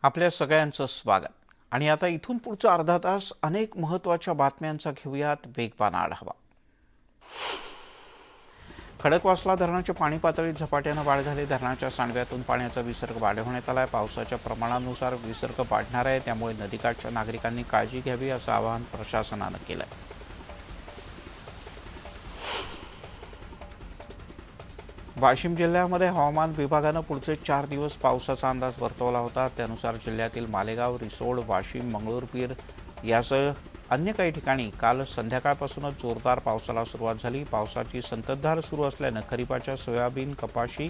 आपल्या सगळ्यांचं स्वागत आणि आता इथून पुढचा अर्धा तास अनेक महत्त्वाच्या बातम्यांचा घेऊयात वेगवान आढावा. खडकवासला धरणाच्या पाणी पातळीत झपाट्यानं वाढ झाली. धरणाच्या सांडव्यातून पाण्याचा विसर्ग वाढवण्यात आला आहे. पावसाच्या प्रमाणानुसार विसर्ग वाढणार आहे, त्यामुळे नदीकाठच्या नागरिकांनी काळजी घ्यावी असं आवाहन प्रशासनानं केलं आहे. वाशिम जिल्ह्यामध्ये हवामान विभागानं पुढचे 4 दिवस पावसाचा अंदाज वर्तवला होता. त्यानुसार जिल्ह्यातील मालेगाव, रिसोड, वाशिम, मंगळूरपीर यासह अन्य काही ठिकाणी काल संध्याकाळपासूनच जोरदार पावसाला सुरुवात झाली. पावसाची संततधार सुरू असल्यानं खरीपाच्या सोयाबीन, कपाशी,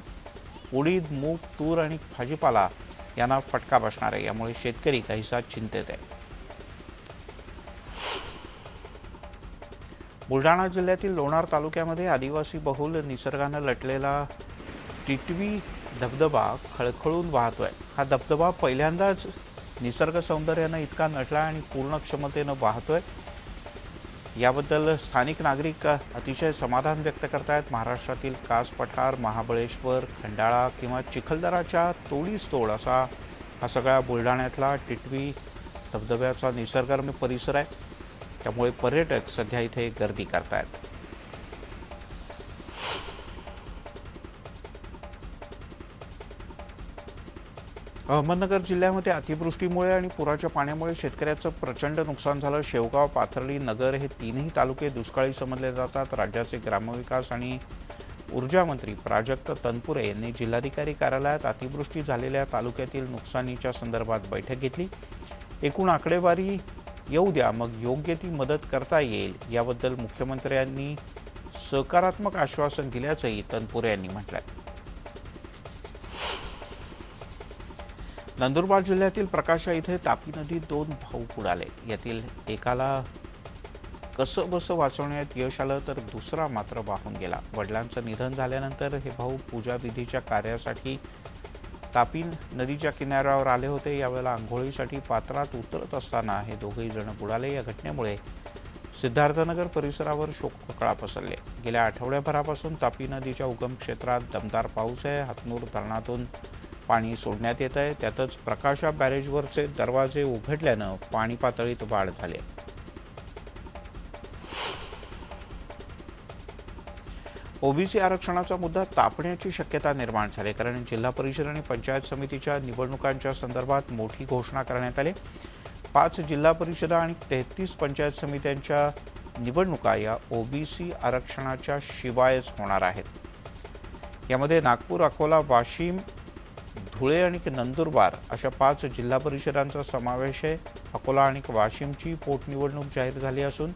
उडीद, मूग, तूर आणि भाजीपाला यांना फटका बसणार आहे. यामुळे शेतकरी काहीसा चिंतेत आहे. बुलढाणा जिल्ह्यातील लोणार तालुक्यामध्ये आदिवासी बहुल निसर्गानं लटलेला टिटवी धबधबा खळखळून वाहतोय. हा धबधबा पहिल्यांदाच निसर्ग सौंदर्यानं इतका नटला आणि पूर्ण क्षमतेनं वाहतोय. याबद्दल स्थानिक नागरिक अतिशय समाधान व्यक्त करतायत. महाराष्ट्रातील कास पठार, महाबळेश्वर, खंडाळा किंवा चिखलदराच्या तोडीस तोड असा हा सगळा बुलढाण्यातला टिटवी धबधब्याचा निसर्गरम्य परिसर आहे. त्यामुळे पर्यटक सध्या इथे गर्दी करतायत. अहमदनगर जिल्ह्यामध्ये अतिवृष्टीमुळे आणि पुराच्या पाण्यामुळे शेतकऱ्याचं प्रचंड नुकसान झालं. शेवगाव, पाथर्डी, नगर हे तीनही तालुके दुष्काळी समजले जातात. राज्याचे ग्रामविकास आणि ऊर्जा मंत्री प्राजक्त तनपुरे यांनी जिल्हाधिकारी कार्यालयात अतिवृष्टी झालेल्या तालुक्यातील नुकसानीच्या संदर्भात बैठक घेतली. एकूण आकडेवारी येऊ द्या, मग योग्य ती मदत करता येईल याबद्दल मुख्यमंत्र्यांनी सकारात्मक आश्वासन दिल्याचंही तनपुरे यांनी म्हटलंय. नंदुरबार जिल्ह्यातील प्रकाशा इथे तापी नदीत 2 भाऊ बुडाले. यातील एकाला कसंबसं वाचवण्यात यश आलं, तर दुसरा मात्र वाहून गेला. वडिलांचं निधन झाल्यानंतर हे भाऊ पूजाविधीच्या कार्यासाठी तापी नदीच्या किनाऱ्यावर आले होते. यावेळेला आंघोळीसाठी पात्रात उतरत असताना हे दोघेही जण बुडाले. या घटनेमुळे सिद्धार्थनगर परिसरावर शोककळा पसरले. गेल्या आठवड्याभरापासून तापी नदीच्या उगम क्षेत्रात दमदार पाऊस आहे. हातनूर धरणातून पाणी सोडण्यात येत आहे. त्यातच प्रकाशा बॅरेजवरचे दरवाजे उघडल्यानं पाणी पातळीत वाढ झाली. ओबीसी आरक्षणाचा मुद्दा तापण्याची शक्यता निर्माण झाली, कारण जिल्हा परिषद आणि पंचायत समितीच्या निवडणुकांच्या संदर्भात मोठी घोषणा करण्यात आली. 5 जिल्हा परिषदा आणि 33 पंचायत समित्यांच्या निवडणुका या ओबीसी आरक्षणाच्या शिवायच होणार आहेत. यामध्ये नागपूर, अकोला, वाशिम, धुळे आणि नंदुरबार अशा 5 जिल्हा परिषदांचा समावेश आहे. अकोला आणि वाशिमची पोटनिवडणूक जाहीर झाली असून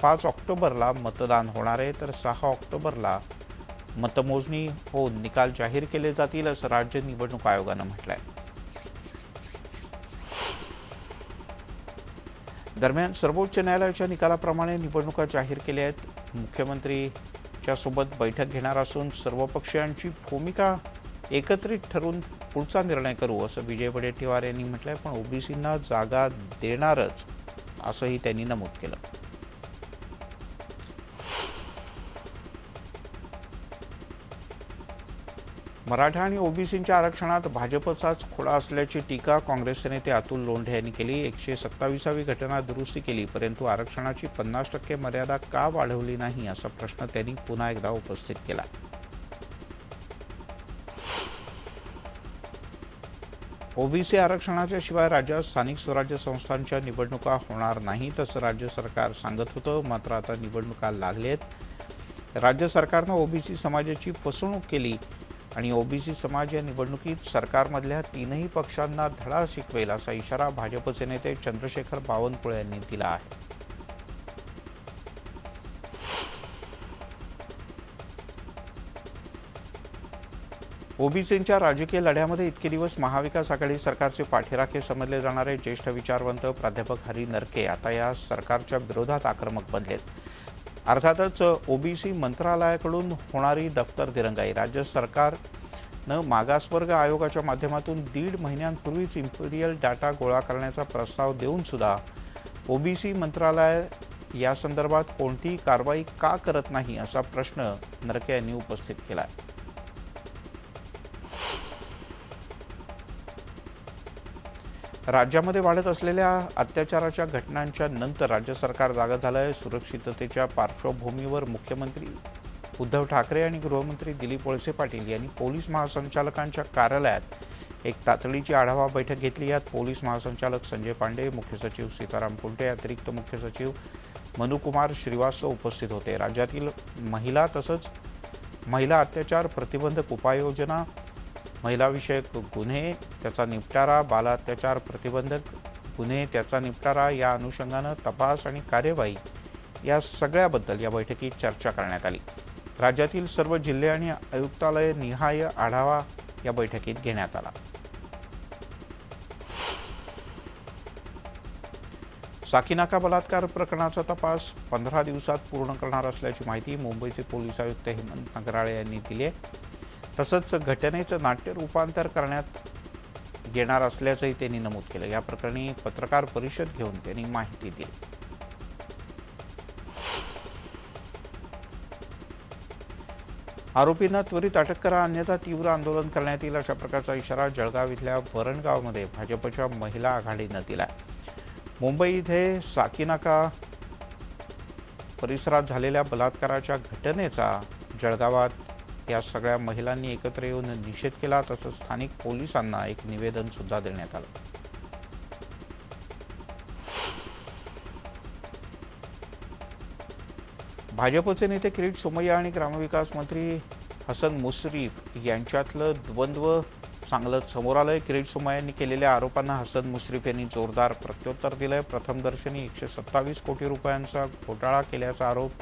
5 ऑक्टोबरला मतदान होणार आहे, तर 6 ऑक्टोबरला मतमोजणी होऊन निकाल जाहीर केले जातील असं राज्य निवडणूक आयोगानं म्हटलंय. दरम्यान सर्वोच्च न्यायालयाच्या निकालाप्रमाणे निवडणुका जाहीर केल्या आहेत. मुख्यमंत्रीच्या सोबत बैठक घेणार असून सर्वपक्षीयांची भूमिका एकत्रित ठरवून पुढचा निर्णय करू असं विजय वडेट्टीवार यांनी म्हटलंय. पण ओबीसींना जागा देणारच असंही त्यांनी नमूद केलं. मराठा आणि ओबीसींच्या आरक्षणात भाजपचाच खोडा असल्याची टीका काँग्रेसचे नेते अतुल लोंढे यांनी केली. 127वी घटना दुरुस्ती केली, परंतु आरक्षणाची 50% मर्यादा का वाढवली नाही असा प्रश्न त्यांनी पुन्हा एकदा उपस्थित केला. ओबीसी आरक्षणाच्या शिवाय राज्यात स्थानिक स्वराज्य संस्थांच्या निवडणुका होणार नाहीत असं राज्य सरकार सांगत होतं. मात्र आता निवडणुका लागलेत. राज्य सरकारनं ओबीसी समाजाची फसवणूक केली आणि ओबीसी समाज या निवडणुकीत सरकारमधल्या 3ही पक्षांना धडा शिकवेल असा इशारा भाजपचे नेते चंद्रशेखर बावनकुळे यांनी दिला आहे. ओबीसींच्या राजकीय लढ्यामध्ये इतके दिवस महाविकास आघाडी सरकारचे पाठीराखे समजले जाणारे ज्येष्ठ विचारवंत प्राध्यापक हरी नरके आता या सरकारच्या विरोधात आक्रमक बनलेत. अर्थातच ओबीसी मंत्रालयाकडून होणारी दफ्तर दिरंगाई, राज्य सरकारनं मागासवर्ग आयोगाच्या माध्यमातून 1.5 महिन्यांपूर्वीच इम्पिरियल डाटा गोळा करण्याचा प्रस्ताव देऊन सुद्धा ओबीसी मंत्रालय या संदर्भात कोणतीही कारवाई का करत नाही असा प्रश्न नरके यांनी उपस्थित केला आहे. राज्यामध्ये वाढत असलेल्या अत्याचाराच्या घटनांच्या नंतर राज्य सरकार जागं झालं आहे. सुरक्षिततेच्या पार्श्वभूमीवर मुख्यमंत्री उद्धव ठाकरे आणि गृहमंत्री दिलीप वळसे पाटील यांनी पोलीस महासंचालकांच्या कार्यालयात एक तातडीची आढावा बैठक घेतली. यात पोलीस महासंचालक संजय पांडे, मुख्य सचिव सीताराम कुंटे, अतिरिक्त मुख्य सचिव मनुकुमार श्रीवास्तव उपस्थित होते. राज्यातील महिला तसंच महिला अत्याचार प्रतिबंधक उपाययोजना, महिलाविषयक गुन्हे त्याचा निपटारा, बाल अत्याचार प्रतिबंधक गुन्हे त्याचा निपटारा या अनुषंगानं तपास आणि कार्यवाही या सगळ्याबद्दल या बैठकीत चर्चा करण्यात आली. राज्यातील सर्व जिल्हे आणि आयुक्तालय निहाय आढावा या बैठकीत घेण्यात आला. साकीनाका बलात्कार प्रकरणाचा तपास 15 दिवसात पूर्ण करणार असल्याची माहिती मुंबईचे पोलीस आयुक्त हेमंत नगराळे यांनी दिली आहे. तसंच घटनेचं नाट्य रूपांतर करण्यात येणार असल्याचंही त्यांनी नमूद केलं. या प्रकरणी पत्रकार परिषद घेऊन त्यांनी माहिती दिली. आरोपींना त्वरित अटक करा, अन्यथा तीव्र आंदोलन करण्यात येईल, अशा प्रकारचा इशारा जळगाव इथल्या वरणगावमध्ये भाजपच्या महिला आघाडीनं दिला. मुंबई इथे साकीनाका परिसरात झालेल्या बलात्काराच्या घटनेचा जळगावात या सगळ्या महिलांनी एकत्र येऊन निषेध केला. तसंच स्थानिक पोलिसांना एक निवेदन सुद्धा देण्यात आलं. भाजपचे नेते किरीट सोमय्या आणि ग्रामविकास मंत्री हसन मुश्रीफ यांच्यातलं द्वंद्व चांगलंच समोर आलंय. किरीट सोमय्यांनी केलेल्या आरोपांना हसन मुश्रीफ यांनी जोरदार प्रत्युत्तर दिलंय. प्रथमदर्शनी 127 कोटी रुपयांचा घोटाळा केल्याचा आरोप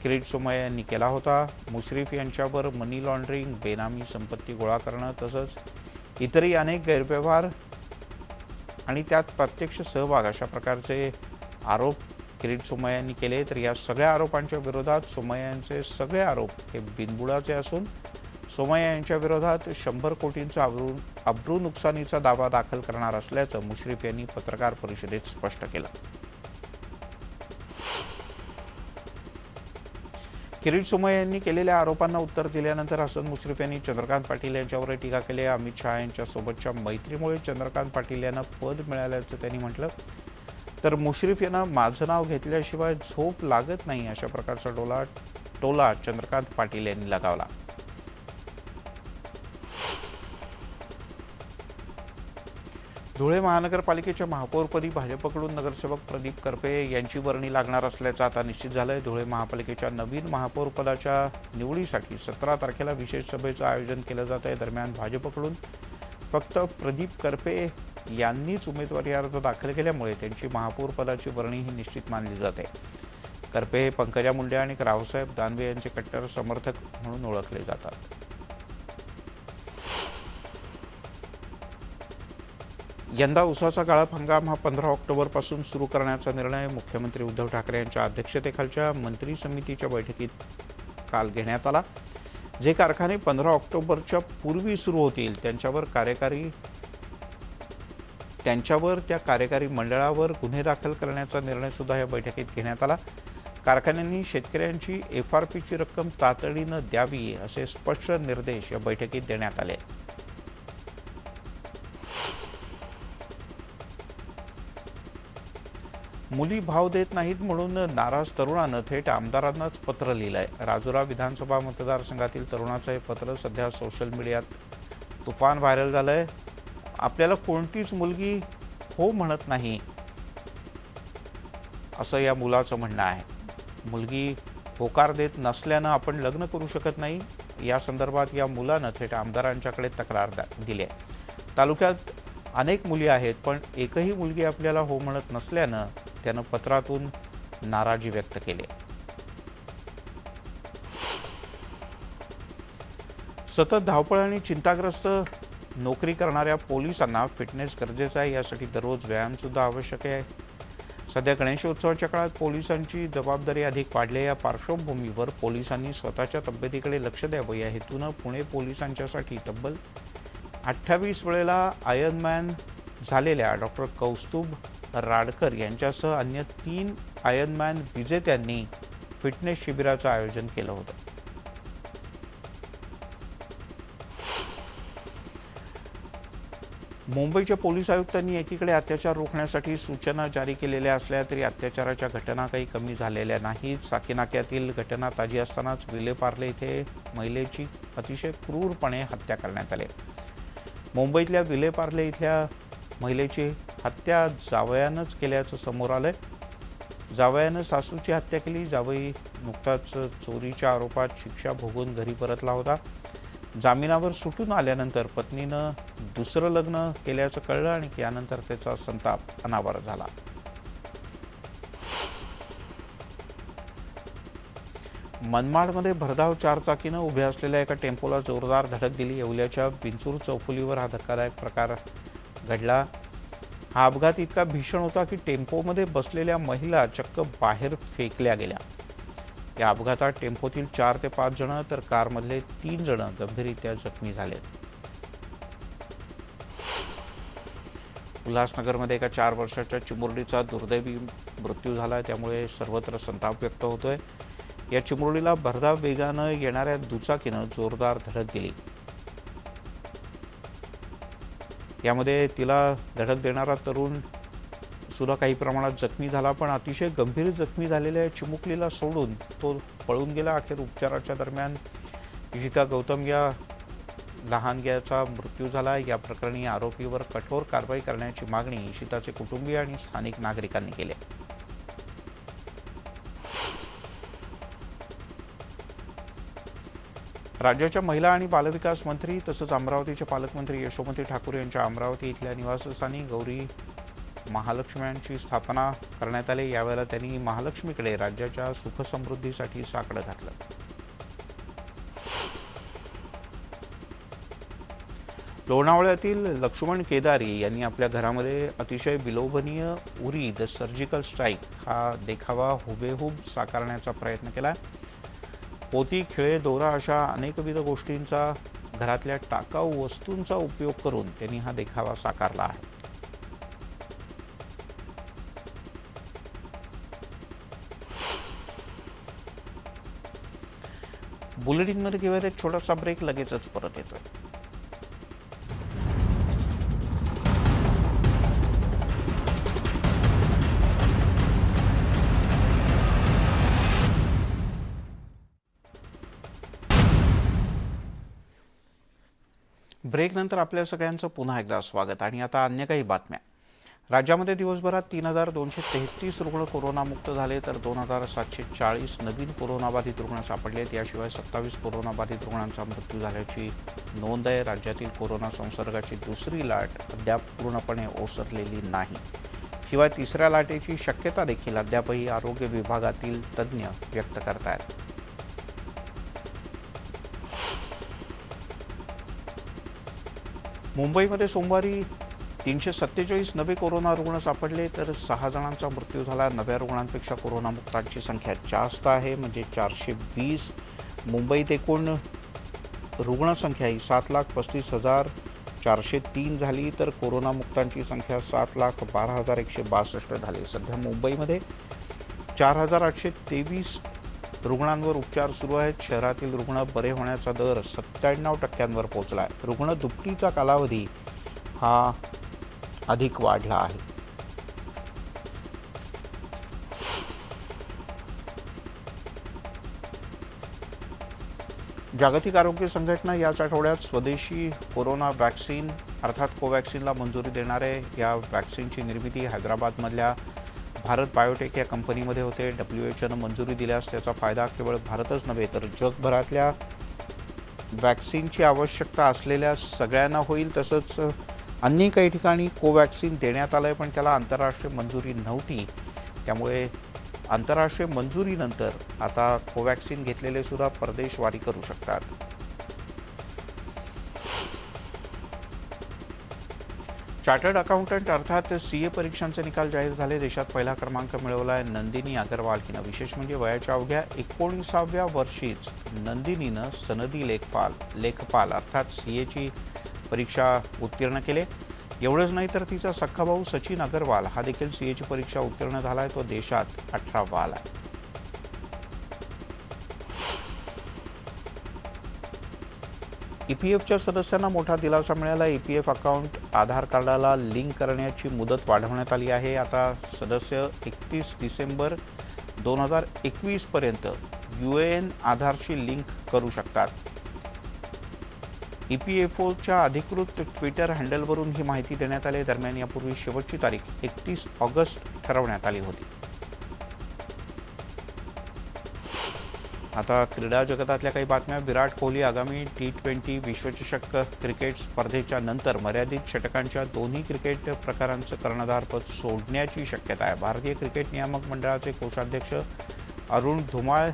किरीट सोमय्या यांनी केला होता. मुश्रीफ यांच्यावर मनी लॉन्ड्रिंग, बेनामी संपत्ती गोळा करणं तसंच इतरही अनेक गैरव्यवहार आणि त्यात प्रत्यक्ष सहभाग अशा प्रकारचे आरोप किरीट सोमय्या यांनी केले. तर या सगळ्या आरोपांच्या विरोधात सोमय्या यांचे सगळे आरोप हे बिनबुडाचे असून सोमय्या यांच्या विरोधात 100 कोटींचा अब्रू नुकसानीचा दावा दाखल करणार असल्याचं मुश्रीफ यांनी पत्रकार परिषदेत स्पष्ट केलं. किरीट सोमय्या यांनी केलेल्या आरोपांना उत्तर दिल्यानंतर हसन मुश्रीफ यांनी चंद्रकांत पाटील यांच्यावर टीका केली. अमित शहा यांच्यासोबतच्या मैत्रीमुळे चंद्रकांत पाटील यांना पद मिळाल्याचं त्यांनी म्हटलं. तर मुश्रीफ यांना माझं नाव घेतल्याशिवाय झोप लागत नाही, अशा प्रकारचा टोला चंद्रकांत पाटील यांनी लगावला. धुळे महानगरपालिकेच्या महापौरपदी भाजपकडून नगरसेवक प्रदीप करपे यांची वर्णी लागणार असल्याचं आता निश्चित झालंय. धुळे महापालिकेच्या नवीन महापौरपदाच्या निवडीसाठी 17 तारखेला विशेष सभेचं आयोजन केलं जात आहे. दरम्यान भाजपकडून फक्त प्रदीप करपे यांनीच उमेदवारी अर्ज दाखल केल्यामुळे त्यांची महापौरपदाची वर्णी ही निश्चित मानली जाते. करपे हे पंकजा मुंडे आणि रावसाहेब दानवे यांचे कट्टर समर्थक म्हणून ओळखले जातात. यंदा उसाचा गाळप हंगाम हा 15 ऑक्टोबरपासून सुरू करण्याचा निर्णय मुख्यमंत्री उद्धव ठाकरे यांच्या अध्यक्षतेखालच्या मंत्री समितीच्या बैठकीत काल घेण्यात आला. जे कारखाने 15 ऑक्टोबरच्या पूर्वी सुरू होतील त्यांच्यावर त्या कार्यकारी मंडळावर गुन्हे दाखल करण्याचा निर्णय सुद्धा या बैठकीत घेण्यात आला. कारखान्यांनी शेतकऱ्यांची FRPची रक्कम तातडीनं द्यावी असे स्पष्ट निर्देश या बैठकीत देण्यात आले. मुली भाव देत नाहीत म्हणून नाराज तरुणानं थेट आमदारांनाच पत्र लिहिलंय. राजुरा विधानसभा मतदारसंघातील तरुणाचं हे पत्र सध्या सोशल मीडियात तुफान व्हायरल झालंय. आपल्याला कोणतीच मुलगी हो म्हणत नाही असं या मुलाचं म्हणणं आहे. मुलगी होकार देत नसल्यानं आपण लग्न करू शकत नाही, या संदर्भात या मुलानं थेट आमदारांच्याकडे तक्रार दिली आहे. तालुक्यात अनेक मुली आहेत पण एकही मुलगी आपल्याला हो म्हणत नसल्यानं त्यानं पत्रातून नाराजी व्यक्त केली. सतत धावपळ आणि चिंताग्रस्त नोकरी करणाऱ्या पोलिसांना फिटनेस गरजेचा आहे. यासाठी दररोज व्यायाम सुद्धा आवश्यक आहे. सध्या गणेशोत्सवाच्या काळात पोलिसांची जबाबदारी अधिक वाढली. या पार्श्वभूमीवर पोलिसांनी स्वतःच्या तब्येतीकडे लक्ष द्यावं या हेतूनं पुणे पोलिसांच्यासाठी तब्बल 28 वेळेला आयर्नमॅन झालेल्या डॉक्टर कौस्तुभ राडकर यांच्यासह अन्य 3 आयर्नमॅन विजेत्यांनी फिटनेस शिबिराचं आयोजन केलं होतं. मुंबईच्या पोलीस आयुक्तांनी एकीकडे अत्याचार रोखण्यासाठी सूचना जारी केलेल्या असल्या तरी अत्याचाराच्या घटना काही कमी झालेल्या नाहीत। साकीनाक्यातील घटना ताजी असतानाच विलेपार्ले येथे महिलेची अतिशय क्रूरपणे हत्या करण्यात आली। मुंबईतल्या विलेपार्ले इथल्या महिलेची हत्या जावयानंच केल्याचं समोर आलंय। जावयानं सासूची हत्या केली। जावई नुकताच चोरीच्या आरोपात शिक्षा भोगून घरी परतला होता। जामिनावर सुटून आल्यानंतर पत्नीनं दुसरं लग्न केल्याचं कळलं आणि यानंतर त्याचा संताप अनावर झाला। मनमाडमध्ये भरधाव चारचाकीनं उभ्या असलेल्या एका टेम्पोला जोरदार धडक दिली। येवल्याच्या बिंचूर चौफुलीवर हा धक्कादायक प्रकार घडला। हा अपघात इतका भीषण होता की टेम्पोमध्ये बसलेल्या महिला चक्क बाहेर फेकल्या गेल्या। या अपघातात टेम्पोतील 4 ते 5 जण तर कारमधले 3 जण गंभीररीत्या जखमी झाले। उल्हासनगरमध्ये एका 4 वर्षाच्या चिमुरडीचा दुर्दैवी मृत्यू झाला, त्यामुळे सर्वत्र संताप व्यक्त होतोय। या चिमुरडीला भरधाव वेगानं येणाऱ्या दुचाकीनं जोरदार धडक दिली। यामध्ये तिला धडक देणारा तरुण सुद्धा काही प्रमाणात जखमी झाला, पण अतिशय गंभीर जखमी झालेल्या चिमुकलीला सोडून तो पळून गेला। अखेर उपचाराच्या दरम्यान इशिता गौतम या लहानग्याचा मृत्यू झाला। या प्रकरणी आरोपीवर कठोर कारवाई करण्याची मागणी इशिताचे कुटुंबीय आणि स्थानिक नागरिकांनी केली। राज्याच्या महिला आणि बालविकास मंत्री तसंच अमरावतीचे पालकमंत्री यशोमती ठाकूर यांच्या अमरावती इथल्या निवासस्थानी गौरी महालक्ष्म्यांची स्थापना करण्यात आली। यावेळेला त्यांनी महालक्ष्मीकडे राज्याच्या सुखसमृद्धीसाठी साकडं घातलं। लोणावळ्यातील लक्ष्मण केदारी यांनी आपल्या घरामध्ये अतिशय विलोभनीय उरी द सर्जिकल स्ट्राईक हा देखावा हुबेहूब साकारण्याचा प्रयत्न केला। पोती, खिळे, दोरा अशा अनेकविध गोष्टींचा घरातल्या टाकाऊ वस्तूंचा उपयोग करून त्यांनी हा देखावा साकारला आहे। बुलेटिनमध्ये घेऊया एक छोटासा ब्रेक, लगेचच परत येतोय। ब्रेकनंतर आपल्या सगळ्यांचं पुन्हा एकदा स्वागत। आणि आता अन्य काही बातम्या। राज्यामध्ये दिवसभरात 3233 रुग्ण कोरोनामुक्त झाले, तर 2740 नवीन कोरोनाबाधित रुग्ण सापडलेत। याशिवाय 27 कोरोनाबाधित रुग्णांचा मृत्यू झाल्याची नोंद आहे। राज्यातील कोरोना संसर्गाची दुसरी लाट अद्याप पूर्णपणे ओसरलेली नाही। शिवाय तिसऱ्या लाटेची शक्यता देखील अद्यापही आरोग्य विभागातील तज्ज्ञ व्यक्त करतात। मुंबईमध्ये सोमवारी 347 नवे कोरोना रुग्ण सापडले, तर 6 जणांचा मृत्यू झाला। नव्या रुग्णांपेक्षा कोरोनामुक्तांची संख्या जास्त आहे, म्हणजे 420। मुंबईत एकूण रुग्णसंख्या ही 7,35,403 झाली, तर कोरोनामुक्तांची संख्या 7,12,162 झाली। सध्या मुंबईमध्ये 4,823 रुग्णांवर उपचार सुरू आहेत। शहरातील रुग्ण बरे होण्याचा दर 97% पोहोचला आहे। रुग्ण दुपटीचा कालावधी हा अधिक वाढला आहे। जागतिक आरोग्य संघटना याच आठवड्यात स्वदेशी कोरोना वॅक्सिन अर्थात कोवॅक्सिनला मंजुरी देणारे या वॅक्सिनची निर्मिती हैदराबादमधल्या भारत बायोटेक या कंपनीमध्ये होते। WHOनं मंजुरी दिल्यास त्याचा फायदा केवळ भारतच नव्हे तर जगभरातल्या वॅक्सिनची आवश्यकता असलेल्या सगळ्यांना होईल। तसंच अन्य काही ठिकाणी कोवॅक्सिन देण्यात आलंय, पण त्याला आंतरराष्ट्रीय मंजुरी नव्हती। त्यामुळे आंतरराष्ट्रीय मंजुरीनंतर आता कोवॅक्सिन घेतलेले सुद्धा परदेशवारी करू शकतात। चार्टर्ड अकाउंटंट अर्थात CA परीक्षांचे निकाल जाहीर झाले। देशात पहिला क्रमांक मिळवला आहे नंदिनी अग्रवाल हिनं। विशेष म्हणजे वयाच्या अवघ्या 19व्या वर्षीच नंदिनीनं सनदी लेखपाल अर्थात CAची परीक्षा उत्तीर्ण केले। एवढंच नाही तर तिचा सख्खा भाऊ सचिन अग्रवाल हा देखील CAची परीक्षा उत्तीर्ण झाला आहे। तो देशात 18वा आला आहे। EPFच्या सदस्यांना मोठा दिलासा मिळाला. EPF अकाउंट आधार कार्डाला लिंक करण्याची मुदत वाढवण्यात आली आहे. आता सदस्य 31 डिसेंबर 2021 पर्यंत UAN आधारशी लिंक करू शकतात. EPFOच्या अधिकृत ट्विटर हँडलवरून ही माहिती देण्यात आली. दरम्यान यापूर्वी शेवटची तारीख 31 ऑगस्ट ठरवण्यात आली होती. आता क्रीडा जगतातल्या काही बातम्या. विराट कोहली आगामी T20 विश्वचषक क्रिकेट स्पर्धेच्या नंतर मर्यादित षटकांच्या दोन्ही क्रिकेट प्रकारांचं कर्णधारपद सोडण्याची शक्यता आहे. भारतीय क्रिकेट नियामक मंडळाचे कोषाध्यक्ष अरुण धुमाळ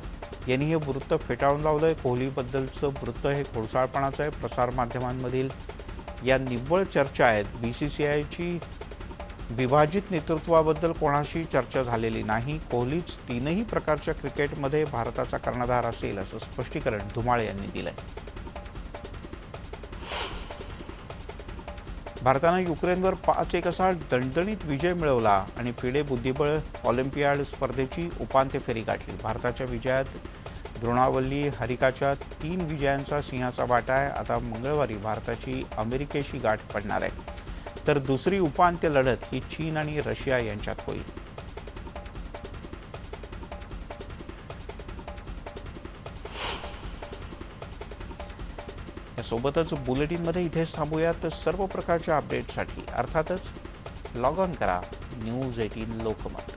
यांनी हे वृत्त फेटाळून लावलंय. कोहलीबद्दलचं वृत्त हे खोडसाळपणाचं आहे. प्रसारमाध्यमांमधील या निव्वळ चर्चा आहेत. BCCIची विभाजित नेतृत्वाबद्दल कोणाशी चर्चा झालेली नाही. कोहलीच तीनही प्रकारच्या क्रिकेटमध्ये भारताचा कर्णधार असेल असं स्पष्टीकरण धुमाळ यांनी दिलंय. भारतानं युक्रेनवर 5-1 असा दणदणीत विजय मिळवला आणि फिडे बुद्धिबळ ऑलिम्पियाड स्पर्धेची उपांत्य फेरी गाठली. भारताच्या विजयात द्रोणावल्ली हरिकाच्या 3 विजयांचा सिंहाचा वाटा आहे. आता मंगळवारी भारताची अमेरिकेशी गाठ पडणार आहे. तर दुसरी उपांत्य लढत ही चीन आणि रशिया यांच्यात होईल. यासोबतच बुलेटिनमध्ये इथेच थांबूयात. सर्व प्रकारच्या अपडेटसाठी अर्थातच लॉग ऑन करा न्यूज 18 लोकमत.